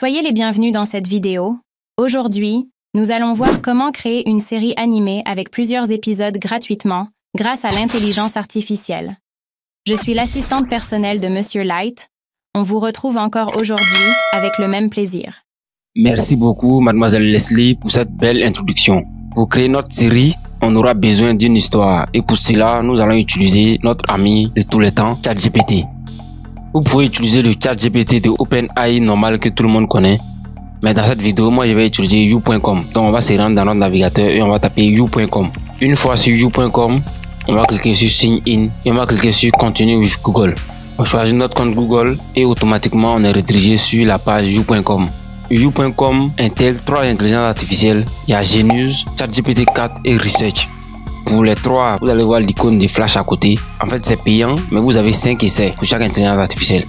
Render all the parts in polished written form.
Soyez les bienvenus dans cette vidéo. Aujourd'hui, nous allons voir comment créer une série animée avec plusieurs épisodes gratuitement grâce à l'intelligence artificielle. Je suis l'assistante personnelle de Monsieur Light. On vous retrouve encore aujourd'hui avec le même plaisir. Merci beaucoup, Mademoiselle Leslie, pour cette belle introduction. Pour créer notre série, on aura besoin d'une histoire et pour cela, nous allons utiliser notre ami de tous les temps, ChatGPT. Vous pouvez utiliser le ChatGPT de OpenAI normal que tout le monde connaît. Mais dans cette vidéo, moi je vais utiliser you.com. Donc on va se rendre dans notre navigateur et on va taper you.com. Une fois sur you.com, on va cliquer sur Sign In et on va cliquer sur Continue with Google. On choisit notre compte Google et automatiquement on est redirigé sur la page you.com. You.com intègre 3 intelligences artificielles. Il y a Genius, ChatGPT 4 et Research. Pour les 3, vous allez voir l'icône de flash à côté. En fait, c'est payant, mais vous avez 5 essais pour chaque intelligence artificielle.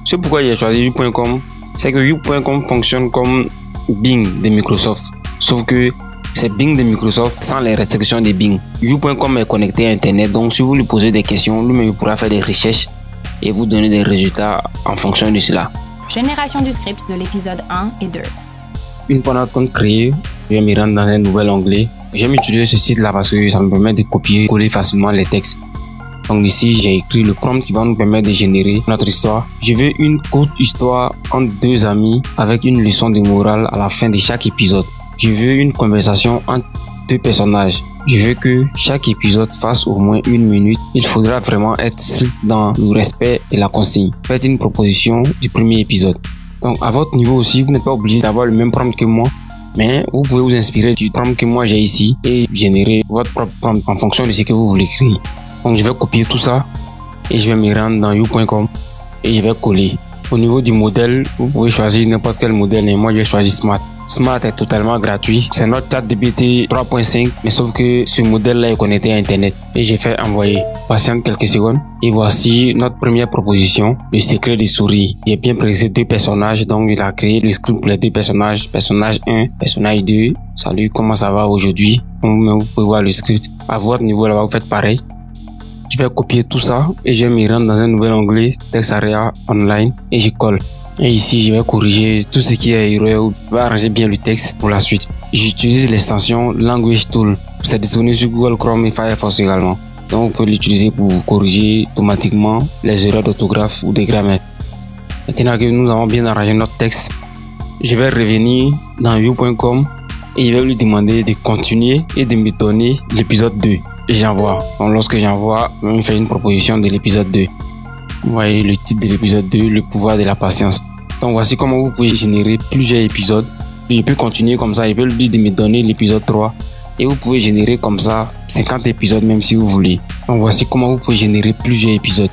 C'est pourquoi j'ai choisi you.com. C'est que you.com fonctionne comme Bing de Microsoft. Sauf que c'est Bing de Microsoft sans les restrictions de Bing. You.com est connecté à Internet, donc si vous lui posez des questions, lui-même pourra faire des recherches et vous donner des résultats en fonction de cela. Génération du script de l'épisode 1 et 2. Une fois notre compte créé, je vais me rendre dans un nouvel onglet. J'aime utiliser ce site-là parce que ça me permet de copier-coller facilement les textes. Donc ici, j'ai écrit le prompt qui va nous permettre de générer notre histoire. Je veux une courte histoire entre deux amis avec une leçon de morale à la fin de chaque épisode. Je veux une conversation entre deux personnages. Je veux que chaque épisode fasse au moins 1 minute. Il faudra vraiment être strict dans le respect de la consigne. Faites une proposition du premier épisode. Donc à votre niveau aussi, vous n'êtes pas obligé d'avoir le même prompt que moi. Mais vous pouvez vous inspirer du prompt que moi j'ai ici et générer votre propre prompt en fonction de ce que vous voulez créer. Donc je vais copier tout ça et je vais me rendre dans you.com et je vais coller. Au niveau du modèle, vous pouvez choisir n'importe quel modèle et moi je vais choisir Smart. Smart est totalement gratuit. C'est notre ChatGPT 3.5 mais sauf que ce modèle-là est connecté à Internet. Et j'ai fait envoyer. Patiente quelques secondes. Et voici notre première proposition. Le secret des souris. Il a bien précisé 2 personnages. Donc il a créé le script pour les 2 personnages. Personnage 1, personnage 2. Salut, comment ça va aujourd'hui? Vous pouvez voir le script. À votre niveau là-bas, vous faites pareil. Je vais copier tout ça et je vais me rendre dans un nouvel onglet, Text Area Online et je colle. Et ici, je vais corriger tout ce qui est erreur, je vais arranger bien le texte pour la suite. J'utilise l'extension Language Tool. C'est disponible sur Google Chrome et Firefox également. Donc, vous pouvez l'utiliser pour corriger automatiquement les erreurs d'orthographe ou de grammaire. Maintenant que nous avons bien arrangé notre texte, je vais revenir dans you.com et je vais lui demander de continuer et de me donner l'épisode 2. Et j'envoie. Donc, lorsque j'envoie, il me fait une proposition de l'épisode 2. Vous voyez le titre de l'épisode 2, le pouvoir de la patience. Donc voici comment vous pouvez générer plusieurs épisodes. Je peux continuer comme ça, je peux lui dire de me donner l'épisode 3. Et vous pouvez générer comme ça 50 épisodes même si vous voulez. Donc voici comment vous pouvez générer plusieurs épisodes.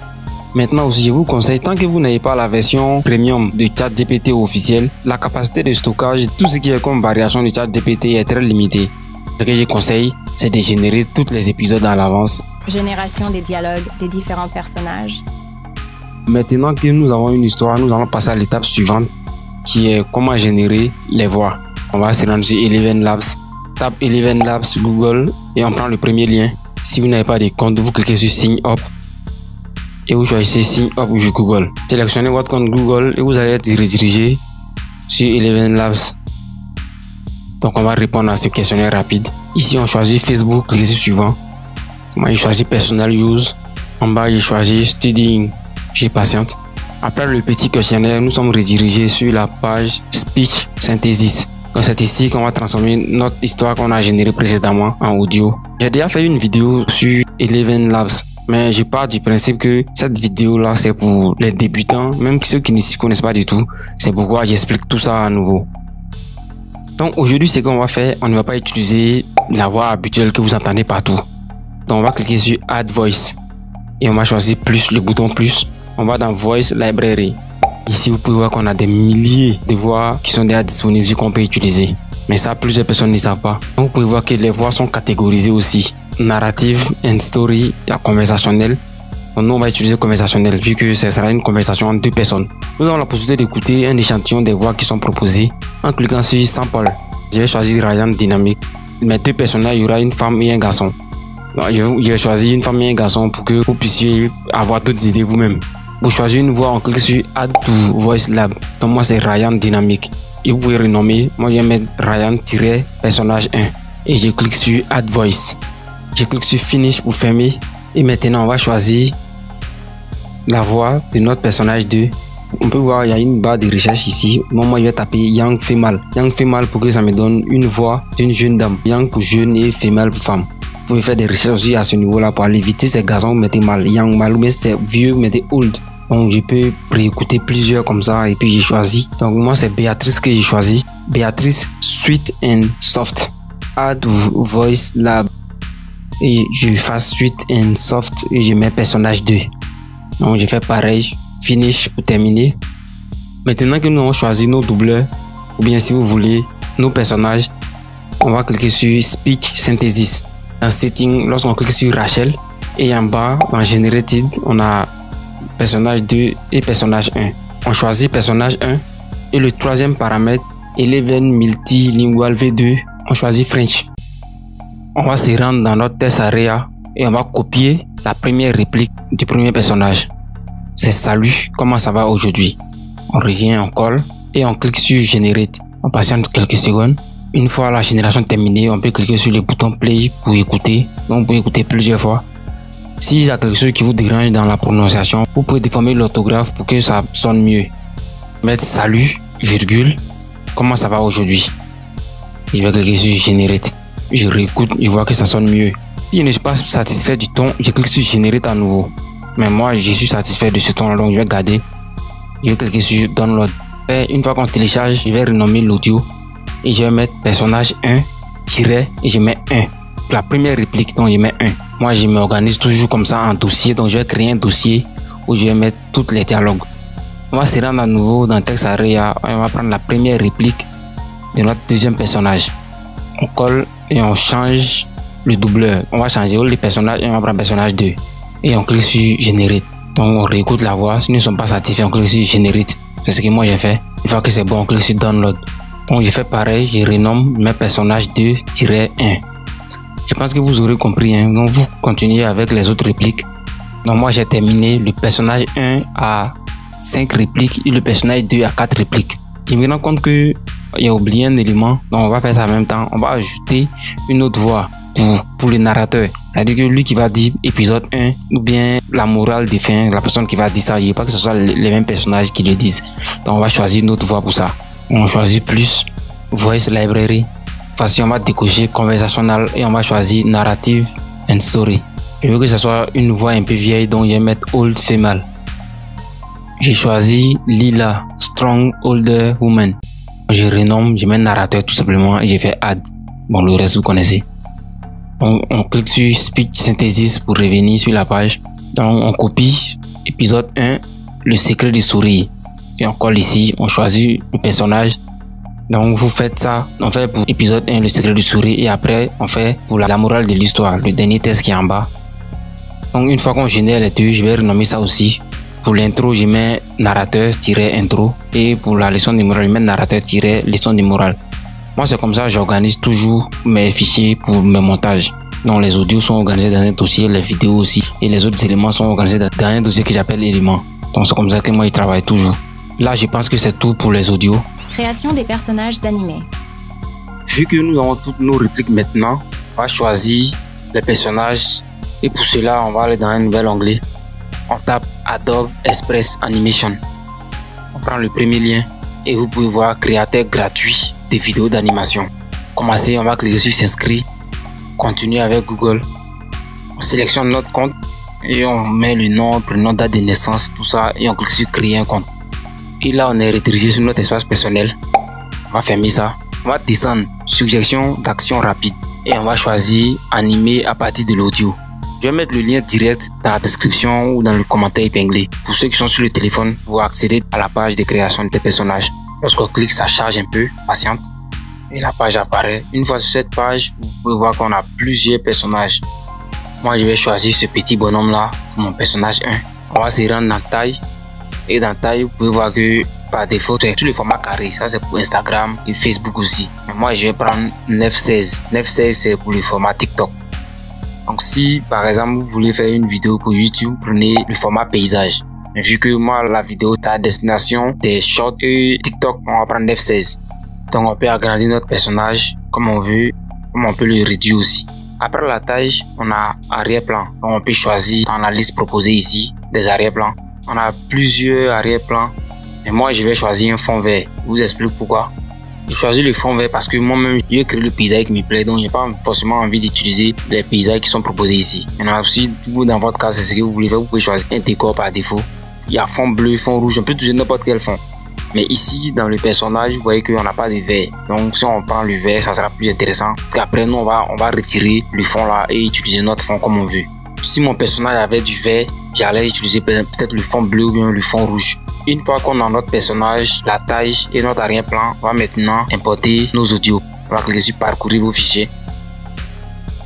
Maintenant aussi, je vous conseille, tant que vous n'avez pas la version premium de ChatGPT officiel, la capacité de stockage, tout ce qui est comme variation de ChatGPT est très limité. Ce que je conseille, c'est de générer tous les épisodes à l'avance. Génération des dialogues des différents personnages. Maintenant que nous avons une histoire, nous allons passer à l'étape suivante qui est comment générer les voix. On va se rendre sur Eleven Labs. Tape Eleven Labs sur Google et on prend le premier lien. Si vous n'avez pas de compte, vous cliquez sur Sign Up et vous choisissez Sign Up sur Google. Sélectionnez votre compte Google et vous allez être redirigé sur Eleven Labs. Donc on va répondre à ce questionnaire rapide. Ici on choisit Facebook, cliquez sur suivant. Moi j'ai choisi Personal Use. En bas j'ai choisi Studying. J'ai patiente. Après le petit questionnaire, nous sommes redirigés sur la page Speech Synthesis. Donc c'est ici qu'on va transformer notre histoire qu'on a générée précédemment en audio. J'ai déjà fait une vidéo sur Eleven Labs. Mais je pars du principe que cette vidéo là c'est pour les débutants, même ceux qui ne s'y connaissent pas du tout. C'est pourquoi j'explique tout ça à nouveau. Donc aujourd'hui ce qu'on va faire, on ne va pas utiliser la voix habituelle que vous entendez partout. Donc on va cliquer sur Add Voice. Et on va choisir plus, le bouton plus. On va dans Voice Library. Ici, vous pouvez voir qu'on a des milliers de voix qui sont déjà disponibles et qu'on peut utiliser. Mais ça, plusieurs personnes ne savent pas. Donc, vous pouvez voir que les voix sont catégorisées aussi. Narrative, and story, il y a conversationnel. Donc, nous, on va utiliser conversationnel vu que ce sera une conversation entre 2 personnes. Nous avons la possibilité d'écouter un échantillon des voix qui sont proposées en cliquant sur Sample. Je vais choisir Ryan Dynamic. Mes 2 personnages, il y aura une femme et un garçon. Donc, je vais choisir une femme et un garçon pour que vous puissiez avoir d'autres idées vous-même. Pour choisir une voix, on clique sur Add to Voice Lab. Donc moi c'est Ryan Dynamic. et vous pouvez renommer. Moi, je vais mettre Ryan-personnage 1 et je clique sur Add Voice. Je clique sur Finish pour fermer et maintenant on va choisir la voix de notre personnage 2. On peut voir, il y a une barre de recherche ici. Moi, je vais taper Young Female. Young Female pour que ça me donne une voix d'une jeune dame. Young pour jeune et Female pour femme. Vous pouvez faire des recherches aussi à ce niveau-là pour aller éviter ces garçons, vous mettez mal. Young mal, ou bien c'est vieux, vous mettez old. Donc, je peux préécouter plusieurs comme ça et puis j'ai choisi. Donc, moi, c'est Béatrice que j'ai choisi. Béatrice Sweet and Soft. Add Voice Lab. Et je fais Sweet and Soft et je mets personnage 2. Donc, je fais pareil. Finish pour terminer. Maintenant que nous avons choisi nos doubleurs, ou bien si vous voulez nos personnages, on va cliquer sur Speech Synthesis. Dans Setting, lorsqu'on clique sur Rachel, et en bas, dans Generated, on a personnage 2 et personnage 1. On choisit personnage 1 et le troisième paramètre, Eleven Multilingual V2, on choisit French. On va se rendre dans notre test area et on va copier la première réplique du premier personnage. C'est salut, comment ça va aujourd'hui? On revient, on colle et on clique sur Generate. On patiente quelques secondes. Une fois la génération terminée, on peut cliquer sur le bouton Play pour écouter. Donc, vous pouvez écouter plusieurs fois. S'il y a quelque chose qui vous dérange dans la prononciation, vous pouvez déformer l'orthographe pour que ça sonne mieux. Mettre salut, virgule, comment ça va aujourd'hui? Je vais cliquer sur Generate. Je réécoute, je vois que ça sonne mieux. Si je ne suis pas satisfait du ton, je clique sur Generate à nouveau. Mais moi, je suis satisfait de ce ton, donc je vais garder. Je vais cliquer sur Download. Et une fois qu'on télécharge, je vais renommer l'audio et je vais mettre personnage 1 tiret et je mets 1. La première réplique, donc je mets 1. Moi, je m'organise toujours comme ça en dossier, donc je vais créer un dossier où je vais mettre toutes les dialogues. On va se rendre à nouveau dans Text Area et on va prendre la première réplique de notre deuxième personnage. On colle et on change le doubleur. On va changer le personnage et on va prendre le personnage 2. Et on clique sur Generate. Donc on réécoute la voix. Si nous ne sommes pas satisfaits, on clique sur Generate. C'est ce que moi j'ai fait. Une fois que c'est bon, on clique sur Download. Donc j'ai fait pareil, je renomme mes personnages 2-1. Je pense que vous aurez compris. Donc vous continuez avec les autres répliques. Donc moi j'ai terminé. Le personnage 1 à 5 répliques et le personnage 2 à 4 répliques. Je me rends compte que j'ai oublié un élément. Donc on va faire ça en même temps. On va ajouter une autre voix pour le narrateur. C'est-à-dire que lui qui va dire épisode 1 ou bien la morale des fins, la personne qui va dire ça, il ne veut pas que ce soit les mêmes personnages qui le disent. Donc on va choisir une autre voix pour ça. On choisit plus Voice Library. Voici, on va décocher conversationnel et on va choisir narrative and story. Je veux que ce soit une voix un peu vieille, donc je vais mettre old female. J'ai choisi Lila, strong older woman. Je renomme, je mets narrateur tout simplement et j'ai fait add. Bon, le reste vous connaissez. On clique sur Speech Synthesis pour revenir sur la page. Donc on copie épisode 1, le secret du sourire. Et on colle ici, on choisit le personnage. Donc vous faites ça, on fait pour épisode 1, le secret du sourire. Et après, on fait pour la morale de l'histoire, le dernier test qui est en bas. Donc une fois qu'on génère les deux, je vais renommer ça aussi. Pour l'intro, je mets narrateur-intro. Et pour la leçon de morale, je mets narrateur-leçon de morale. Moi, c'est comme ça, j'organise toujours mes fichiers pour mes montages. Donc, les audios sont organisés dans un dossier, les vidéos aussi. Et les autres éléments sont organisés dans un dossier que j'appelle éléments. Donc, c'est comme ça que moi, je travaille toujours. Là, je pense que c'est tout pour les audios. Création des personnages animés. Vu que nous avons toutes nos répliques maintenant, on va choisir les personnages. Et pour cela, on va aller dans un nouvel onglet. On tape Adobe Express Animation. On prend le premier lien et vous pouvez voir créateur gratuit des vidéos d'animation. Commencer, on va cliquer sur s'inscrire. Continuer avec Google. On sélectionne notre compte et on met le nom, prénom, date de naissance, tout ça et on clique sur créer un compte. Et là, on est redirigé sur notre espace personnel. On va fermer ça. On va descendre. Suggestion d'action rapide. Et on va choisir animer à partir de l'audio. Je vais mettre le lien direct dans la description ou dans le commentaire épinglé. Pour ceux qui sont sur le téléphone, pour accéder à la page de création des personnages. Lorsqu'on clique, ça charge un peu, patiente. Et la page apparaît. Une fois sur cette page, vous pouvez voir qu'on a plusieurs personnages. Moi, je vais choisir ce petit bonhomme là pour mon personnage 1. On va se rendre dans taille. Et dans taille, vous pouvez voir que par défaut, c'est sur le format carré. Ça, c'est pour Instagram et Facebook aussi. Mais moi, je vais prendre 9:16. 9:16, c'est pour le format TikTok. Donc, si par exemple, vous voulez faire une vidéo pour YouTube, prenez le format paysage. Vu que moi, la vidéo, c'est à destination des shorts et TikTok, on va prendre 9:16. Donc on peut agrandir notre personnage comme on veut, comme on peut le réduire aussi. Après la taille, on a arrière-plan. Donc on peut choisir dans la liste proposée ici des arrière-plans. On a plusieurs arrière-plans. Et moi je vais choisir un fond vert. Je vous explique pourquoi. J'ai choisi le fond vert parce que moi-même j'ai créé le paysage qui me plaît. Donc j'ai pas forcément envie d'utiliser les paysages qui sont proposés ici. Maintenant si vous dans votre cas c'est ce que vous voulez faire, vous pouvez choisir un décor par défaut. Il y a fond bleu, fond rouge, on peut utiliser n'importe quel fond. Mais ici, dans le personnage, vous voyez qu'on n'a pas de vert. Donc, si on prend le vert, ça sera plus intéressant. Parce qu'après, nous, on va retirer le fond là et utiliser notre fond comme on veut. Si mon personnage avait du vert, j'allais utiliser peut-être le fond bleu ou bien le fond rouge. Une fois qu'on a notre personnage, la taille et notre arrière-plan, on va maintenant importer nos audios. On va cliquer sur parcourir vos fichiers.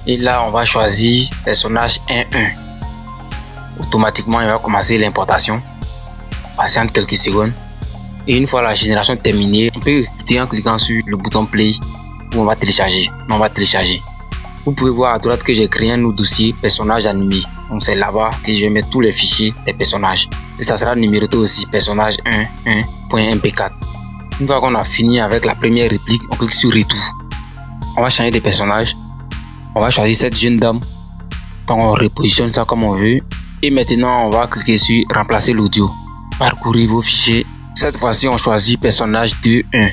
Et là, on va choisir personnage 1.1. Automatiquement, il va commencer l'importation. Patiente quelques secondes. Et une fois la génération terminée, on peut écouter en cliquant sur le bouton play où on va télécharger. Vous pouvez voir à droite que j'ai créé un nouveau dossier personnage animé. Donc c'est là-bas que je vais mettre tous les fichiers des personnages. Et ça sera numéroté aussi personnage 1.1.mp4. Une fois qu'on a fini avec la première réplique, on clique sur retour. On va changer de personnage. On va choisir cette jeune dame. Donc on repositionne ça comme on veut. Et maintenant on va cliquer sur remplacer l'audio. Parcourir vos fichiers. Cette fois-ci, on choisit personnage 2.1.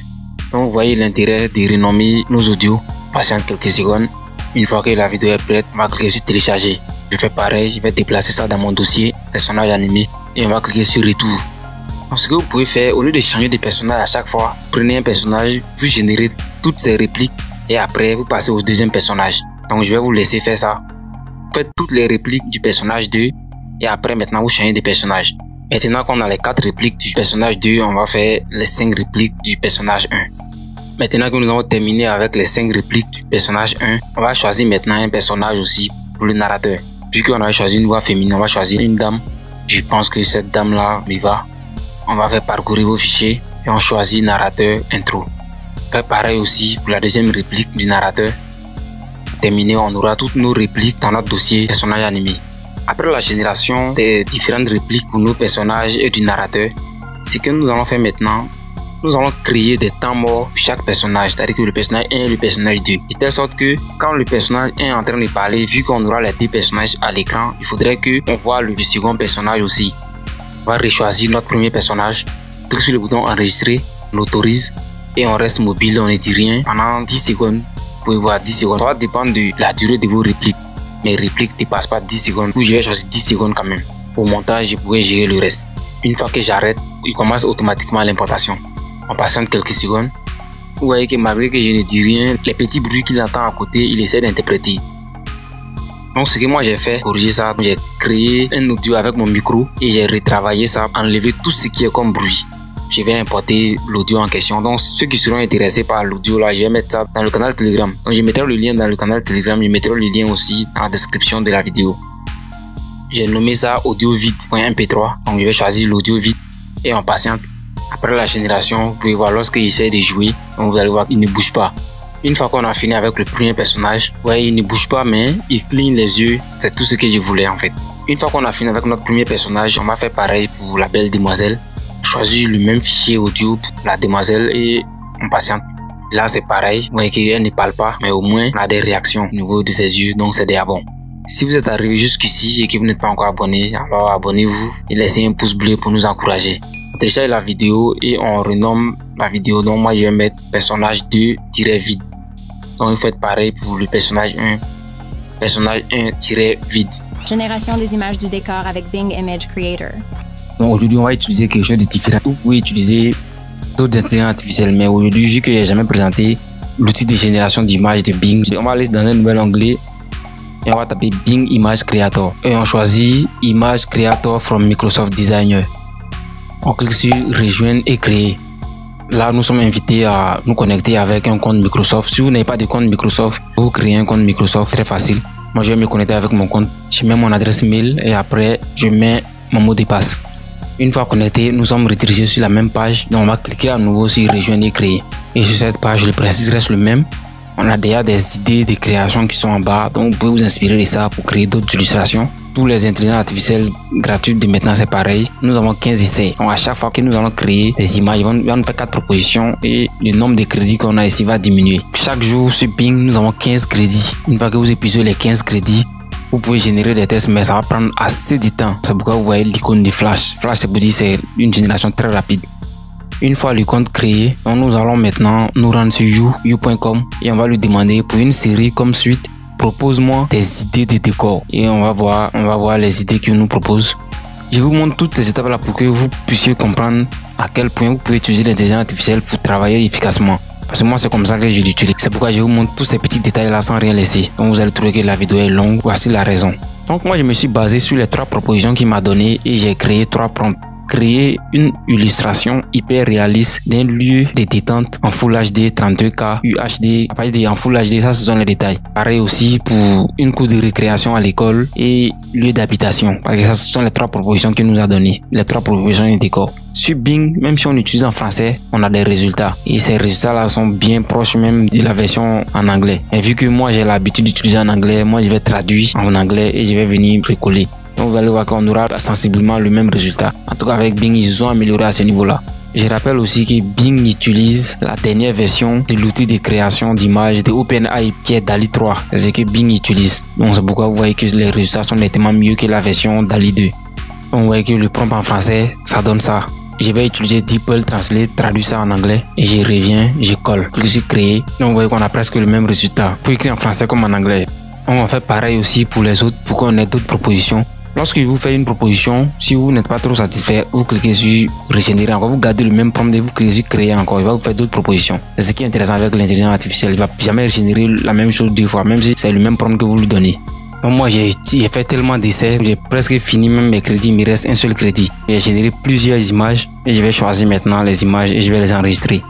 Donc, vous voyez l'intérêt de renommer nos audios. Patiente quelques secondes. Une fois que la vidéo est prête, on va cliquer sur télécharger. Je fais pareil, je vais déplacer ça dans mon dossier personnage animé et on va cliquer sur retour. Donc, ce que vous pouvez faire, au lieu de changer de personnage à chaque fois, prenez un personnage, vous générez toutes ces répliques et après, vous passez au deuxième personnage. Donc, je vais vous laisser faire ça. Faites toutes les répliques du personnage 2 et après, maintenant, vous changez de personnage. Maintenant qu'on a les 4 répliques du personnage 2, on va faire les 5 répliques du personnage 1. Maintenant que nous avons terminé avec les 5 répliques du personnage 1, on va choisir maintenant un personnage aussi pour le narrateur. Vu qu'on a choisi une voix féminine, on va choisir une dame. Je pense que cette dame-là lui va. On va faire parcourir vos fichiers et on choisit narrateur intro. Fait pareil aussi pour la deuxième réplique du narrateur. Terminé, on aura toutes nos répliques dans notre dossier personnage animé. Après la génération des différentes répliques pour nos personnages et du narrateur, ce que nous allons faire maintenant, nous allons créer des temps morts pour chaque personnage, c'est-à-dire que le personnage 1 et le personnage 2. De telle sorte que quand le personnage 1 est en train de parler, vu qu'on aura les 2 personnages à l'écran, il faudrait qu'on voit le second personnage aussi. On va rechoisir notre premier personnage, clique sur le bouton enregistrer, on autorise et on reste mobile, on ne dit rien pendant 10 secondes. Vous pouvez voir 10 secondes, ça va dépendre de la durée de vos répliques. Mes répliques ne dépassent pas 10 secondes. Je vais choisir 10 secondes quand même. Au montage, je pourrais gérer le reste. Une fois que j'arrête, il commence automatiquement l'importation. On patiente quelques secondes. Vous voyez que malgré que je ne dis rien, les petits bruits qu'il entend à côté, il essaie d'interpréter. Donc ce que moi j'ai fait, corriger ça, j'ai créé un audio avec mon micro et j'ai retravaillé ça, enlevé tout ce qui est comme bruit. Je vais importer l'audio en question. Donc ceux qui seront intéressés par l'audio là, je vais mettre ça dans le canal Telegram. Donc je mettrai le lien dans le canal Telegram, je mettrai le lien aussi dans la description de la vidéo. J'ai nommé ça audio vide.mp3. Donc je vais choisir l'audio vide et on patiente. Après la génération, vous pouvez voir lorsqu'il essaie de jouer, donc vous allez voir qu'il ne bouge pas. Une fois qu'on a fini avec le premier personnage, vous voyez il ne bouge pas mais il cligne les yeux. C'est tout ce que je voulais en fait. Une fois qu'on a fini avec notre premier personnage, on va faire pareil pour la belle demoiselle. Choisir le même fichier audio pour la demoiselle et on patiente. Là c'est pareil, vous voyez qu'elle ne parle pas, mais au moins on a des réactions au niveau de ses yeux, donc c'est déjà bon. Si vous êtes arrivé jusqu'ici et que vous n'êtes pas encore abonné, alors abonnez-vous et laissez un pouce bleu pour nous encourager. On télécharge la vidéo et on renomme la vidéo, donc moi je vais mettre personnage 2-vide. Donc il faut être pareil pour le personnage 1, personnage 1-vide. Génération des images du décor avec Bing Image Creator. Donc aujourd'hui, on va utiliser quelque chose de différent. Vous pouvez utiliser d'autres intelligences artificielles, mais aujourd'hui, vu que je n'ai jamais présenté l'outil de génération d'images de Bing, on va aller dans un nouvel onglet et on va taper Bing Image Creator. Et on choisit Image Creator from Microsoft Designer. On clique sur Rejoindre et créer. Là, nous sommes invités à nous connecter avec un compte Microsoft. Si vous n'avez pas de compte Microsoft, vous créez un compte Microsoft, très facile. Moi, je vais me connecter avec mon compte. Je mets mon adresse mail et après, je mets mon mot de passe. Une fois connecté, nous sommes redirigés sur la même page. Donc on va cliquer à nouveau sur Rejoindre et créer. Et sur cette page, le principe reste le même. On a déjà des idées de création qui sont en bas. Donc vous pouvez vous inspirer de ça pour créer d'autres illustrations. tous les intelligences artificielles gratuites de maintenant, c'est pareil. Nous avons 15 essais. Donc, à chaque fois que nous allons créer des images, ils vont nous faire 4 propositions et le nombre de crédits qu'on a ici va diminuer. Chaque jour sur Bing, nous avons 15 crédits. Une fois que vous épuisez les 15 crédits, vous pouvez générer des tests, mais ça va prendre assez de temps. C'est pourquoi vous voyez l'icône de Flash. Flash, c'est pour dire c'est une génération très rapide. Une fois le compte créé, donc nous allons maintenant nous rendre sur you.com et on va lui demander pour une série comme suite, propose-moi des idées de décor. Et on va voir les idées qu'il nous propose. Je vous montre toutes ces étapes là pour que vous puissiez comprendre à quel point vous pouvez utiliser l'intelligence artificielle pour travailler efficacement. Parce que moi, c'est comme ça que je l'utilise. C'est pourquoi je vous montre tous ces petits détails là sans rien laisser. Donc vous allez trouver que la vidéo est longue. Voici la raison. Donc moi, je me suis basé sur les 3 propositions qu'il m'a donné et j'ai créé 3 prompts. Créer une illustration hyper réaliste d'un lieu de détente en Full HD 32K UHD. Après en Full HD, ça ce sont les détails. Pareil aussi pour une cour de récréation à l'école et lieu d'habitation. Parce que ça ce sont les 3 propositions qu'il nous a donné. Les 3 propositions de décor. Sur Bing, même si on utilise en français, on a des résultats. Et ces résultats-là sont bien proches même de la version en anglais. Et vu que moi j'ai l'habitude d'utiliser en anglais, moi je vais traduire en anglais et je vais venir recoller. Donc vous allez voir qu'on aura sensiblement le même résultat. En tout cas avec Bing, ils ont amélioré à ce niveau-là. Je rappelle aussi que Bing utilise la dernière version de l'outil de création d'images de OpenAI qui est DALL-E 3. C'est ce que Bing utilise. Donc c'est pourquoi vous voyez que les résultats sont nettement mieux que la version DALL-E 2. Donc vous voyez que le prompt en français, ça donne ça. Je vais utiliser DeepL Translate, traduire ça en anglais et je reviens, je colle. Puis je crée. Donc vous voyez qu'on a presque le même résultat. Pour écrire en français comme en anglais. On va faire pareil aussi pour les autres, pour qu'on ait d'autres propositions. Lorsque je vous fais une proposition, si vous n'êtes pas trop satisfait, vous cliquez sur régénérer encore, vous gardez le même prompt et vous cliquez sur créer encore, il va vous faire d'autres propositions. C'est ce qui est intéressant avec l'intelligence artificielle, il va jamais régénérer la même chose 2 fois, même si c'est le même prompt que vous lui donnez. Donc moi j'ai fait tellement d'essais, j'ai presque fini même mes crédits, il me reste un seul crédit. J'ai généré plusieurs images et je vais choisir maintenant les images et je vais les enregistrer.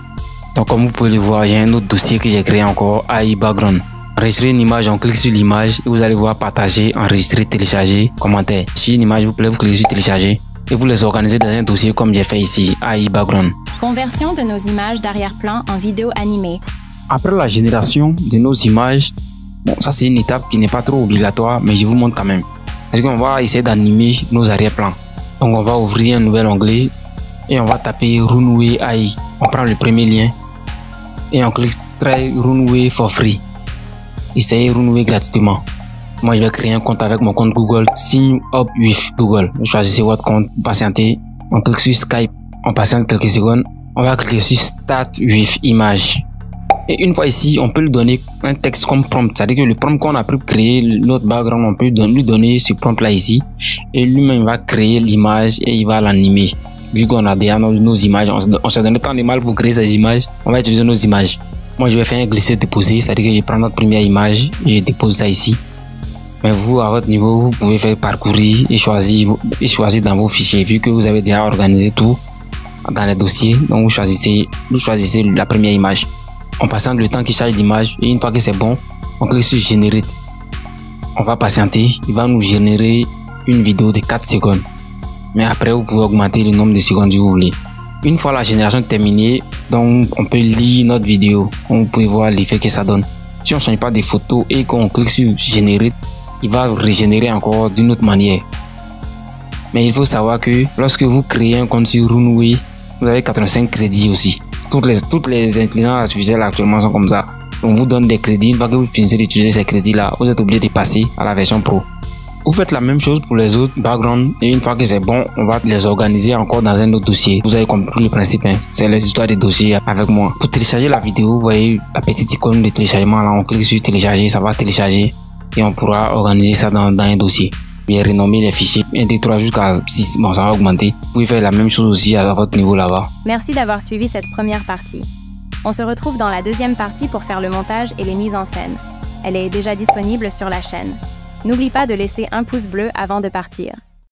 Donc comme vous pouvez le voir, j'ai un autre dossier que j'ai créé encore, AI Background. Enregistrer une image, on clique sur l'image et vous allez voir partager, enregistrer, télécharger, commentaire. Si une image vous plaît, vous cliquez sur télécharger et vous les organisez dans un dossier comme j'ai fait ici, AI Background. Conversion de nos images d'arrière-plan en vidéo animée. Après la génération de nos images, bon, ça c'est une étape qui n'est pas trop obligatoire, mais je vous montre quand même. Parce qu'on va essayer d'animer nos arrière-plans. Donc on va ouvrir un nouvel onglet et on va taper Runway AI. On prend le premier lien et on clique Try Runway for free. Essayez Runway gratuitement. Moi, je vais créer un compte avec mon compte Google. Sign up with Google. Vous choisissez votre compte, patientez. On clique sur Skype. On patiente quelques secondes. On va cliquer sur Start with Image. Et une fois ici, on peut lui donner un texte comme prompt. C'est-à-dire que le prompt qu'on a pu créer, notre background, on peut lui donner ce prompt là ici. Et lui-même va créer l'image et il va l'animer. Vu qu'on a déjà nos images, on s'est donné tant de mal pour créer ces images. On va utiliser nos images. Moi, je vais faire un glisser-déposer, c'est-à-dire que je prends notre première image et je dépose ça ici. Mais vous, à votre niveau, vous pouvez faire parcourir et choisir dans vos fichiers. Vu que vous avez déjà organisé tout dans les dossiers, donc vous choisissez la première image. On patiente le temps qui charge l'image et une fois que c'est bon, on clique sur Generate. On va patienter, il va nous générer une vidéo de 4 secondes. Mais après, vous pouvez augmenter le nombre de secondes si vous voulez. Une fois la génération terminée, donc on peut lire notre vidéo. Vous pouvez voir l'effet que ça donne. Si on ne change pas de photo et qu'on clique sur générer, il va régénérer encore d'une autre manière. Mais il faut savoir que lorsque vous créez un compte sur Runway, vous avez 85 crédits aussi. Toutes les intelligences artificielles actuellement sont comme ça. On vous donne des crédits. Une fois que vous finissez d'utiliser ces crédits-là, vous êtes obligé de passer à la version pro. Vous faites la même chose pour les autres backgrounds et une fois que c'est bon, on va les organiser encore dans un autre dossier. Vous avez compris le principe, hein? C'est les histoires des dossiers avec moi. Pour télécharger la vidéo, vous voyez la petite icône de téléchargement là, on clique sur télécharger, ça va télécharger et on pourra organiser ça dans un dossier. Bien renommer les fichiers 1, 2, 3 jusqu'à 6, bon ça va augmenter. Vous pouvez faire la même chose aussi à votre niveau là-bas. Merci d'avoir suivi cette première partie. On se retrouve dans la deuxième partie pour faire le montage et les mises en scène. Elle est déjà disponible sur la chaîne. N'oublie pas de laisser un pouce bleu avant de partir.